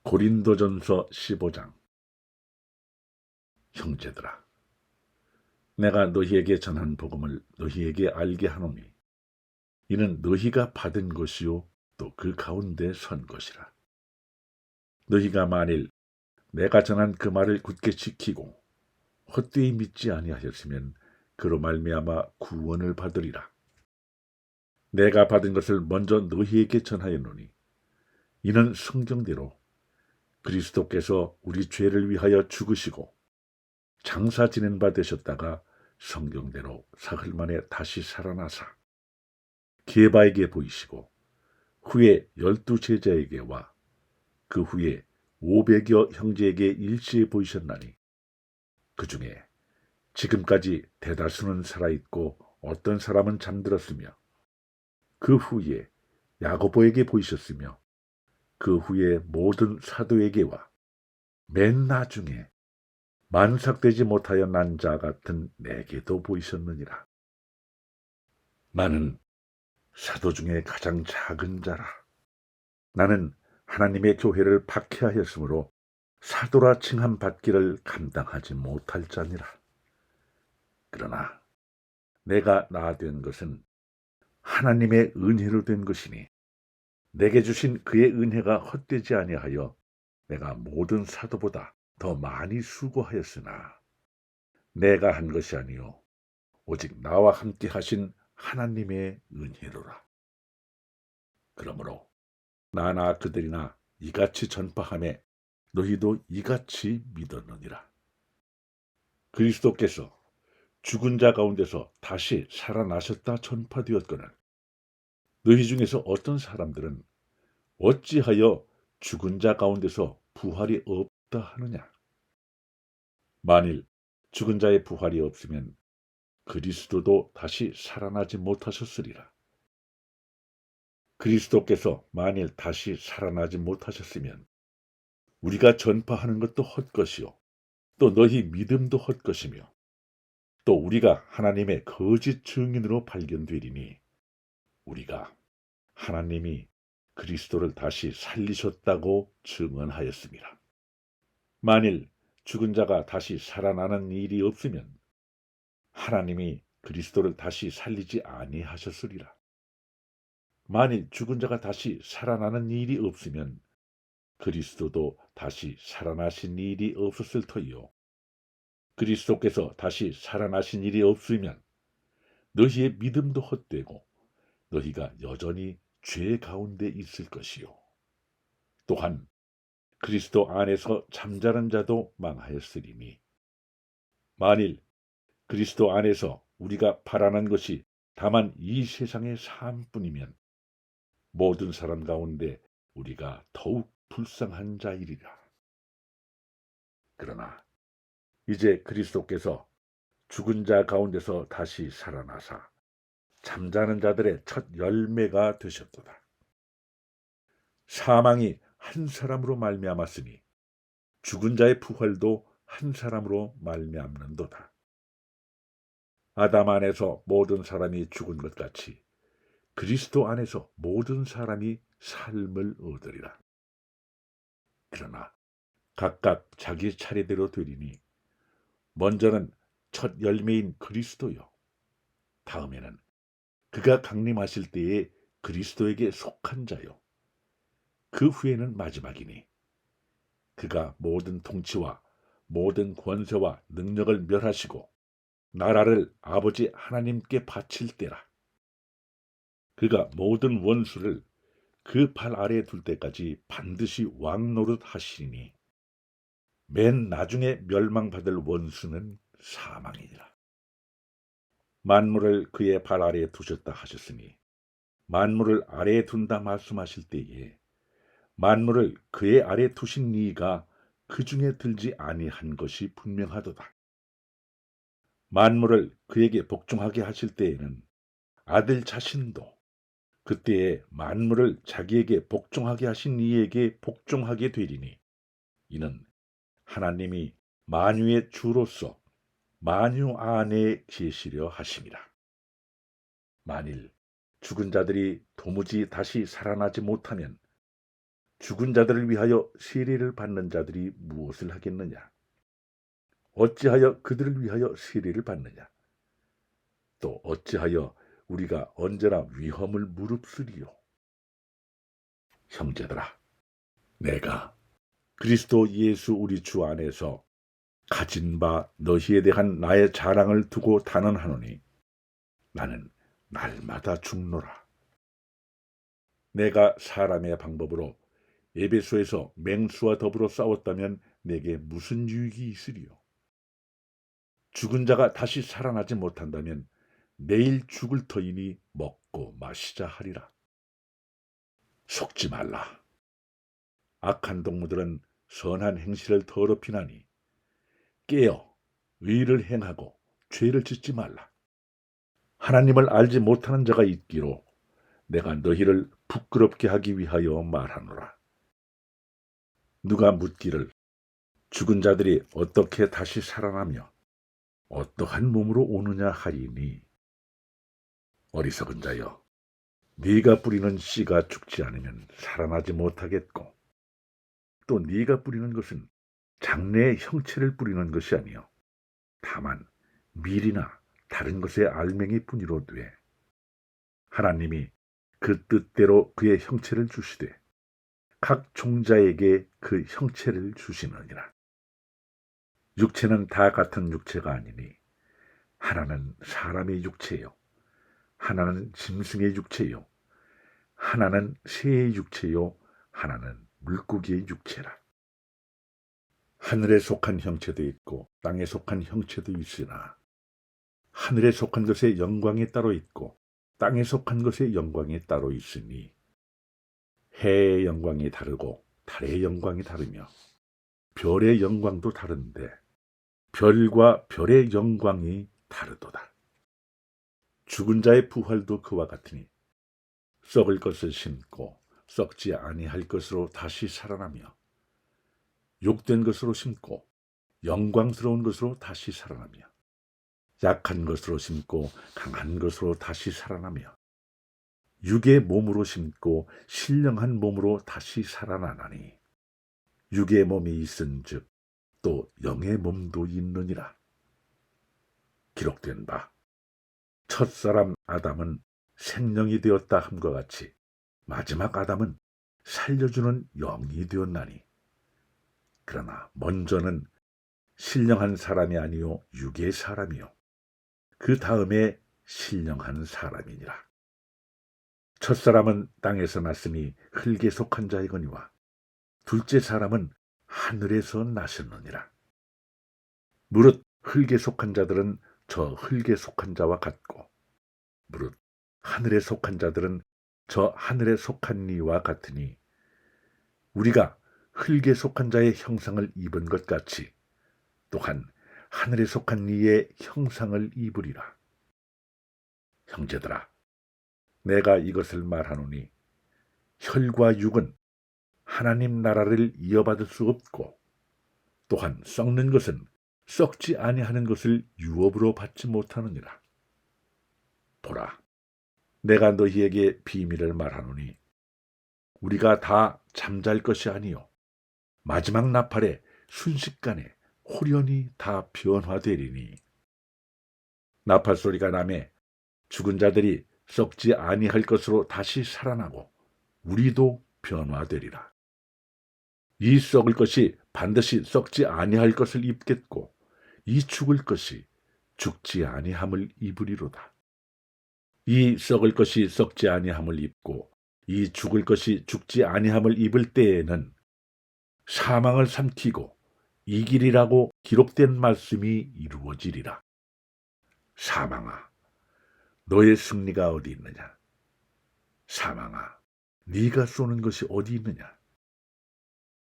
고린도전서 15장. 형제들아, 내가 너희에게 전한 복음을 너희에게 알게 하노니 이는 너희가 받은 것이요 또 그 가운데 선 것이라. 너희가 만일 내가 전한 그 말을 굳게 지키고 헛되이 믿지 아니하였으면 그로 말미암아 구원을 받으리라. 내가 받은 것을 먼저 너희에게 전하였노니 이는 성경대로 그리스도께서 우리 죄를 위하여 죽으시고 장사 지낸 바 되셨다가 성경대로 사흘 만에 다시 살아나사 게바에게 보이시고 후에 12 제자에게와 그 후에 500여 형제에게 일시에 보이셨나니 그 중에 지금까지 대다수는 살아있고 어떤 사람은 잠들었으며 그 후에 야고보에게 보이셨으며 그 후에 모든 사도에게와 맨 나중에 만삭되지 못하여 난 자 같은 내게도 보이셨느니라. 나는 사도 중에 가장 작은 자라. 나는 하나님의 교회를 박해하였으므로 사도라 칭함 받기를 감당하지 못할 자니라. 그러나 내가 나된 것은 하나님의 은혜로 된 것이니 내게 주신 그의 은혜가 헛되지 아니하여 내가 모든 사도보다 더 많이 수고하였으나 내가 한 것이 아니요 오직 나와 함께 하신 하나님의 은혜로라. 그러므로 나나 그들이나 이같이 전파하매 너희도 이같이 믿었느니라. 그리스도께서 죽은 자 가운데서 다시 살아나셨다 전파되었거늘 너희 중에서 어떤 사람들은 어찌하여 죽은 자 가운데서 부활이 없다 하느냐. 만일 죽은 자의 부활이 없으면 그리스도도 다시 살아나지 못하셨으리라. 그리스도께서 만일 다시 살아나지 못하셨으면 우리가 전파하는 것도 헛것이요 또 너희 믿음도 헛것이며 또 우리가 하나님의 거짓 증인으로 발견되리니 우리가 하나님이 그리스도를 다시 살리셨다고 증언하였습니다. 만일 죽은 자가 다시 살아나는 일이 없으면 하나님이 그리스도를 다시 살리지 아니하셨으리라. 만일 죽은 자가 다시 살아나는 일이 없으면 그리스도도 다시 살아나신 일이 없었을 터이요 그리스도께서 다시 살아나신 일이 없으면 너희의 믿음도 헛되고 너희가 여전히 죄 가운데 있을 것이요 또한 그리스도 안에서 잠자는 자도 망하였으리니 만일 그리스도 안에서 우리가 바라는 것이 다만 이 세상의 삶뿐이면 모든 사람 가운데 우리가 더욱 불쌍한 자이리라. 그러나 이제 그리스도께서 죽은 자 가운데서 다시 살아나사 잠자는 자들의 첫 열매가 되셨도다. 사망이 한 사람으로 말미암았으니 죽은 자의 부활도 한 사람으로 말미암는도다. 아담 안에서 모든 사람이 죽은 것 같이 그리스도 안에서 모든 사람이 삶을 얻으리라. 그러나 각각 자기 차례대로 되리니 먼저는 첫 열매인 그리스도요 다음에는 그가 강림하실 때에 그리스도에게 속한 자요 그 후에는 마지막이니 그가 모든 통치와 모든 권세와 능력을 멸하시고 나라를 아버지 하나님께 바칠 때라. 그가 모든 원수를 그 발 아래에 둘 때까지 반드시 왕노릇 하시니 맨 나중에 멸망받을 원수는 사망이니라. 만물을 그의 발 아래에 두셨다 하셨으니 만물을 아래에 둔다 말씀하실 때에 만물을 그의 아래에 두신 이가 그 중에 들지 아니한 것이 분명하도다. 만물을 그에게 복종하게 하실 때에는 아들 자신도 그때에 만물을 자기에게 복종하게 하신 이에게 복종하게 되리니 이는 하나님이 만유의 주로서 만유 안에 계시려 하심이라. 만일 죽은 자들이 도무지 다시 살아나지 못하면 죽은 자들을 위하여 세례를 받는 자들이 무엇을 하겠느냐? 어찌하여 그들을 위하여 세례를 받느냐? 또 어찌하여 우리가 언제나 위험을 무릅쓰리요? 형제들아, 내가 그리스도 예수 우리 주 안에서 가진 바 너희에 대한 나의 자랑을 두고 단언하노니 나는 날마다 죽노라. 내가 사람의 방법으로 에베소에서 맹수와 더불어 싸웠다면 내게 무슨 유익이 있으리요? 죽은 자가 다시 살아나지 못한다면 내일 죽을 터이니 먹고 마시자 하리라. 속지 말라. 악한 동무들은 선한 행실을 더럽히나니 깨어 의를 행하고 죄를 짓지 말라. 하나님을 알지 못하는 자가 있기로 내가 너희를 부끄럽게 하기 위하여 말하노라. 누가 묻기를 죽은 자들이 어떻게 다시 살아나며 어떠한 몸으로 오느냐 하리니 어리석은 자여, 네가 뿌리는 씨가 죽지 않으면 살아나지 못하겠고 또 네가 뿌리는 것은 장래의 형체를 뿌리는 것이 아니요 다만 밀이나 다른 것의 알맹이뿐이로되 하나님이 그 뜻대로 그의 형체를 주시되 각 종자에게 그 형체를 주시느니라. 육체는 다 같은 육체가 아니니 하나는 사람의 육체요, 하나는 짐승의 육체요, 하나는 새의 육체요, 하나는 물고기의 육체라. 하늘에 속한 형체도 있고 땅에 속한 형체도 있으나 하늘에 속한 것의 영광이 따로 있고 땅에 속한 것의 영광이 따로 있으니 해의 영광이 다르고 달의 영광이 다르며 별의 영광도 다른데 별과 별의 영광이 다르도다. 죽은 자의 부활도 그와 같으니 썩을 것을 심고 썩지 아니할 것으로 다시 살아나며 욕된 것으로 심고 영광스러운 것으로 다시 살아나며 약한 것으로 심고 강한 것으로 다시 살아나며 육의 몸으로 심고 신령한 몸으로 다시 살아나나니 육의 몸이 있은즉 또 영의 몸도 있느니라. 기록된 바 첫사람 아담은 생명이 되었다 함과 같이 마지막 아담은 살려주는 영이 되었나니 그러나 먼저는 신령한 사람이 아니요 육의 사람이요 그 다음에 신령한 사람이니라. 첫사람은 땅에서 났으니 흙에 속한 자이거니와 둘째 사람은 하늘에서 나셨느니라. 무릇 흙에 속한 자들은 저 흙에 속한 자와 같고 무릇 하늘에 속한 자들은 저 하늘에 속한 이와 같으니 우리가 흙에 속한 자의 형상을 입은 것 같이 또한 하늘에 속한 이의 형상을 입으리라. 형제들아, 내가 이것을 말하노니 혈과 육은 하나님 나라를 이어받을 수 없고 또한 썩는 것은 썩지 아니하는 것을 유업으로 받지 못하느니라. 보라, 내가 너희에게 비밀을 말하노니 우리가 다 잠잘 것이 아니요 마지막 나팔에 순식간에 홀연히 다 변화되리니 나팔 소리가 나매 죽은 자들이 썩지 아니할 것으로 다시 살아나고 우리도 변화되리라. 이 썩을 것이 반드시 썩지 아니할 것을 입겠고 이 죽을 것이 죽지 아니함을 입으리로다. 이 썩을 것이 썩지 아니함을 입고 이 죽을 것이 죽지 아니함을 입을 때에는 사망을 삼키고 이기리라고 기록된 말씀이 이루어지리라. 사망아, 너의 승리가 어디 있느냐? 사망아, 네가 쏘는 것이 어디 있느냐?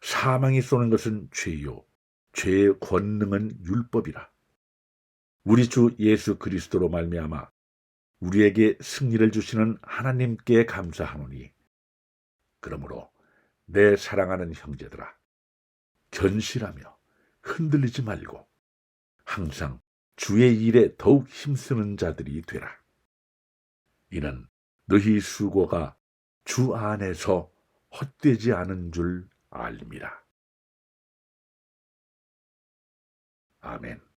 사망이 쏘는 것은 죄요, 죄의 권능은 율법이라. 우리 주 예수 그리스도로 말미암아 우리에게 승리를 주시는 하나님께 감사하노니 그러므로 내 사랑하는 형제들아, 견실하며 흔들리지 말고 항상 주의 일에 더욱 힘쓰는 자들이 되라. 이는 너희 수고가 주 안에서 헛되지 않은 줄 알미라. 아멘.